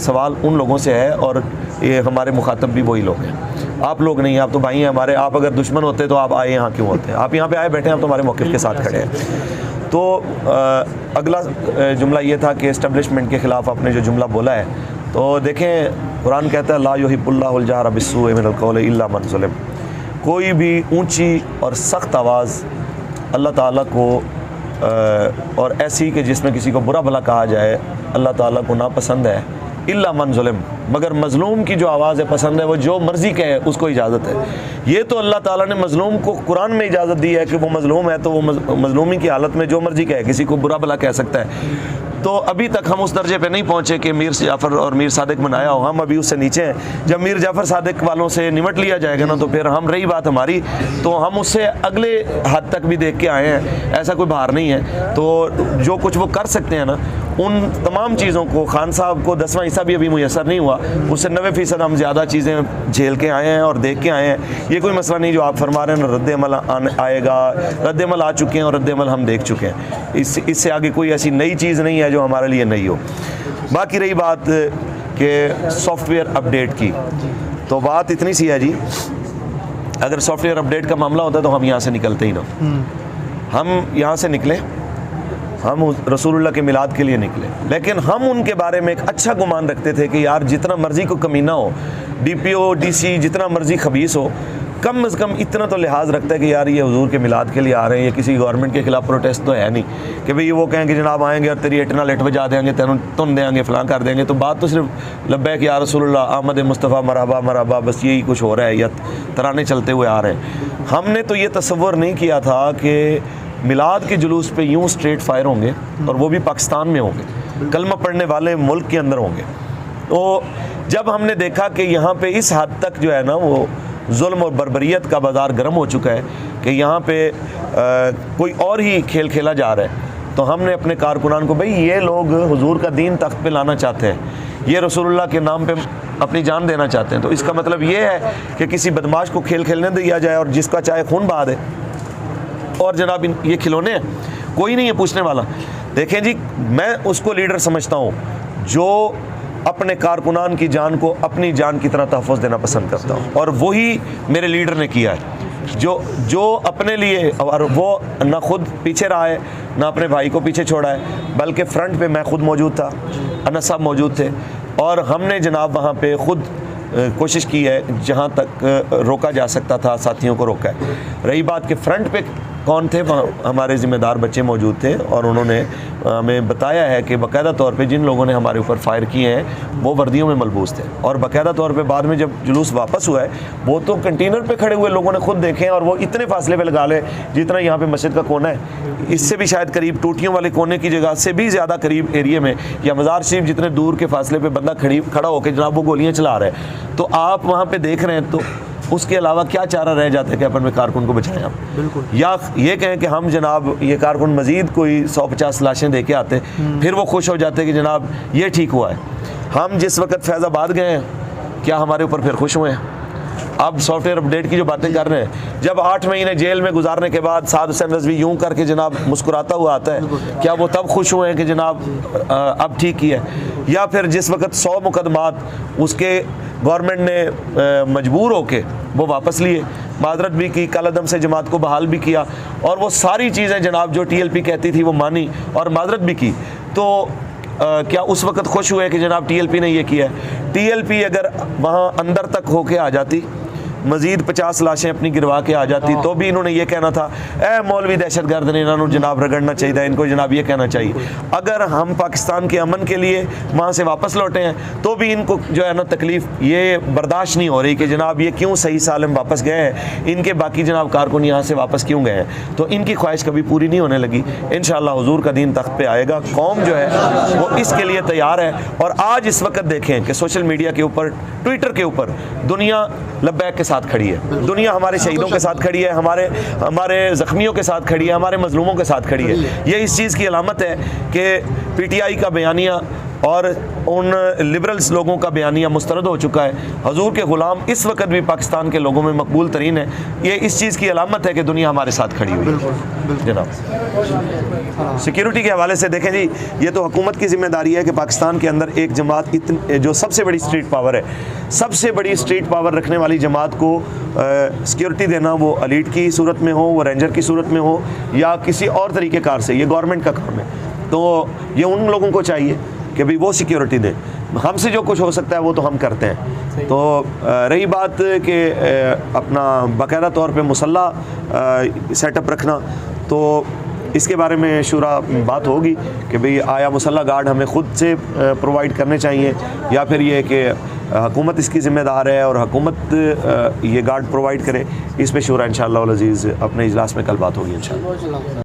सवाल उन लोगों से है और ये हमारे मुखातब भी वही लोग हैं। आप लोग नहीं हैं, आप तो भाई हैं हमारे। आप अगर दुश्मन होते तो आप आए यहाँ क्यों होते? आप यहाँ पे आए बैठे हैं, आप तो हमारे मौक़िफ़ के साथ खड़े हैं। तो अगला जुमला ये था कि इस्टेब्लिशमेंट के ख़िलाफ़ आपने जो जुमला बोला है, तो देखें कुरान कहता है ला युहिब्बुल्लाहुल जहरा बिस्सूइ मिनल क़ौलि इल्ला मन ज़ुलिम। कोई भी ऊंची और सख्त आवाज़ अल्लाह ताला को और ऐसी कि जिसमें किसी को बुरा भला कहा जाए अल्लाह ताला को नापसंद है, इल्ला मन ज़ुलिम, मगर मज़लूम की जो आवाज़ है पसंद है, वो जो मर्ज़ी कहे उसको इजाज़त है। ये तो अल्लाह ताला ने मज़लूम को कुरान में इजाज़त दी है कि वो मज़लूम है तो वो मज़लूमी की हालत में जो मर्ज़ी कहे, किसी को बुरा भला कह सकता है। तो अभी तक हम उस दर्जे पे नहीं पहुँचे कि मीर जाफ़र और मीर सादिक बनाया हो, हम अभी उससे नीचे हैं। जब मीर जाफ़र सादिक वालों से निमट लिया जाएगा ना, तो फिर हम रही बात हमारी, तो हम उससे अगले हद तक भी देख के आए हैं, ऐसा कोई भार नहीं है। तो जो कुछ वो कर सकते हैं ना, उन तमाम चीज़ों को खान साहब को 10वां हिस्सा भी अभी मुयसर नहीं हुआ, उससे 90% हम ज़्यादा चीज़ें झेल के आए हैं और देख के आए हैं। ये कोई मसला नहीं जो आप फरमा रहे हैं ना, रद्द-ए-अमल आएगा, रद्द-ए-अमल आ चुके हैं और रद्द-ए-अमल हम देख चुके हैं। इससे आगे कोई ऐसी नई चीज़ नहीं है जो हमारे लिए नहीं हो। बाकी रही बात कि सॉफ्टवेयर अपडेट की, तो बात इतनी सी है जी, अगर सॉफ्टवेयर अपडेट का मामला होता है तो हम यहाँ से निकलते ही ना। हम यहाँ से निकले, हम रसूलुल्लाह के मिलाद के लिए निकले, लेकिन हम उनके बारे में एक अच्छा गुमान रखते थे कि यार जितना मर्जी को कमीना हो, DPO DC जितना मर्जी खबीस हो, कम से कम इतना तो लिहाज रखता है कि यार ये हुजूर के मिलाद के लिए आ रहे हैं, ये किसी गवर्नमेंट के खिलाफ प्रोटेस्ट तो है नहीं कि भाई वो कहें कि जनाब आएंगे और तेरी इटना लेट बजा देंगे, तुन देंगे, फलां कर देंगे। तो बात तो सिर्फ लब्बैक या रसूलुल्लाह, आमद मुस्तफ़ा, मरहबा मरहबा, बस यही कुछ हो रहा है या तराने चलते हुए आ रहे हैं। हमने तो ये तसव्वुर नहीं किया था कि मिलाद के जुलूस पे यूँ स्ट्रेट फायर होंगे और वो भी पाकिस्तान में होंगे, कलमा पढ़ने वाले मुल्क के अंदर होंगे। तो जब हमने देखा कि यहाँ पे इस हद तक जो है ना वो जुल्म और बर्बरियत का बाज़ार गर्म हो चुका है कि यहाँ पे कोई और ही खेल खेला जा रहा है, तो हमने अपने कारकुनान को, भाई ये लोग हुजूर का दीन तख्त पे लाना चाहते हैं, ये रसूलुल्लाह के नाम पे अपनी जान देना चाहते हैं, तो इसका मतलब ये है कि किसी बदमाश को खेल खेलने दिया जाए और जिसका चाहे खून बहा दे। और जनाब ये खिलौने हैं, कोई नहीं है पूछने वाला। देखें जी, मैं उसको लीडर समझता हूँ जो अपने कारकुनान की जान को अपनी जान की तरह तहफ़्फ़ुज़ देना पसंद करता हूँ, और वही मेरे लीडर ने किया है, जो अपने लिए, और वो ना खुद पीछे रहा है ना अपने भाई को पीछे छोड़ा है, बल्कि फ्रंट पे मैं खुद मौजूद था, अनस साहब मौजूद थे, और हमने जनाब वहाँ पे खुद कोशिश की है जहाँ तक रोका जा सकता था साथियों को रोका है। रही बात कि फ्रंट पे कौन थे, वहाँ हमारे ज़िम्मेदार बच्चे मौजूद थे और उन्होंने हमें बताया है कि बाकायदा तौर पे जिन लोगों ने हमारे ऊपर फायर किए हैं वो वर्दियों में मलबूस थे, और बाकायदा तौर पे बाद में जब जुलूस वापस हुआ है वो तो कंटेनर पे खड़े हुए लोगों ने खुद देखे हैं, और वो इतने फासले पे लगा ले जितना यहाँ पे मस्जिद का कोना है, इससे भी शायद करीब, टूटियों वाले कोने की जगह से भी ज़्यादा करीब एरिए में, या मज़ार शरीफ जितने दूर के फासले पर बंदा खड़ा होकर जनाब वो गोलियाँ चला रहा है। तो आप वहाँ पर देख रहे हैं, तो उसके अलावा क्या चारा रह जाता है कि अपन में कारकुन को बचाएं आप? बिल्कुल। या ये कहें कि हम जनाब ये कारकुन मज़ीद कोई 150 लाशें दे के आते, फिर वो खुश हो जाते कि जनाब ये ठीक हुआ है। हम जिस वक्त फैज़ाबाद गए हैं, क्या हमारे ऊपर फिर खुश हुए हैं? अब सॉफ्टवेयर अपडेट की जो बातें कर रहे हैं, जब 8 महीने जेल में गुजारने के बाद साद हुसैन रज़वी यूँ करके जनाब मुस्कुराता हुआ आता है, क्या वो तब खुश हुए हैं कि जनाब अब ठीक किया है? या फिर जिस वक्त 100 मुकदमात उसके गवर्नमेंट ने मजबूर होके वो वापस लिए, माजरत भी की, कलअदम से जमात को बहाल भी किया, और वो सारी चीज़ें जनाब जो TLP कहती थी वो मानी और माजरत भी की, तो क्या उस वक्त खुश हुए कि जनाब TLP ने ये किया है? TLP अगर वहाँ अंदर तक होके आ जाती, मज़ीद 50 लाशें अपनी गिरवा के आ जाती, तो भी इन्होंने ये कहना था ए मौलवी दहशतगर्द ने इन्होंने जनाब रगड़ना चाहिए, इनको जनाब ये कहना चाहिए। अगर हम पाकिस्तान के अमन के लिए वहाँ से वापस लौटे हैं, तो भी इनको जो है ना तकलीफ़ ये बर्दाश्त नहीं हो रही कि जनाब ये क्यों सही सालम वापस गए हैं, इनके बाकी जनाब कारकुन यहाँ से वापस क्यों गए हैं। तो इनकी ख्वाहिश कभी पूरी नहीं होने लगी। इंशाअल्लाह हुजूर का दीन तख्त पे आएगा, कौम जो है वो इसके लिए तैयार है। और आज इस वक्त देखें कि सोशल मीडिया के ऊपर, ट्विटर के ऊपर दुनिया लब्बैक के साथ खड़ी है, दुनिया हमारे शहीदों के साथ खड़ी है, हमारे ज़ख्मियों के साथ खड़ी है, हमारे मजलूमों के साथ खड़ी है। ये इस चीज़ की अलामत है कि PTI का बयानिया और उन लिबरल्स लोगों का बयानिया मुस्तरद हो चुका है। हजूर के ग़ुलाम इस वक्त भी पाकिस्तान के लोगों में मकबूल तरीन है। ये इस चीज़ की अलामत है कि दुनिया हमारे साथ खड़ी हुई है। जनाब सिक्योरिटी के हवाले से देखें जी, ये तो हुकूमत की जिम्मेदारी है कि पाकिस्तान के अंदर एक जमात इतनी जो सबसे बड़ी स्ट्रीट पावर है, सबसे बड़ी स्ट्रीट पावर रखने वाली जमात को सिक्योरिटी देना, वो एलीट की सूरत में हो, वो रेंजर की सूरत में हो या किसी और तरीके कार से, ये गवर्नमेंट का काम है। तो ये उन लोगों को चाहिए कि भाई वो सिक्योरिटी दें। हमसे जो कुछ हो सकता है वो तो हम करते हैं। तो रही बात कि अपना बाकायदा तौर पे मुसल्ला सेटअप रखना, तो इसके बारे में शुरा बात होगी कि भाई आया मुसल्ला गार्ड हमें ख़ुद से प्रोवाइड करने चाहिए या फिर ये कि हुकूमत इसकी ज़िम्मेदार है और हुकूमत ये गार्ड प्रोवाइड करे। इस पे शुरा इंशाअल्लाह अज़ीज़ अपने इजलास में कल बात होगी इंशाअल्लाह।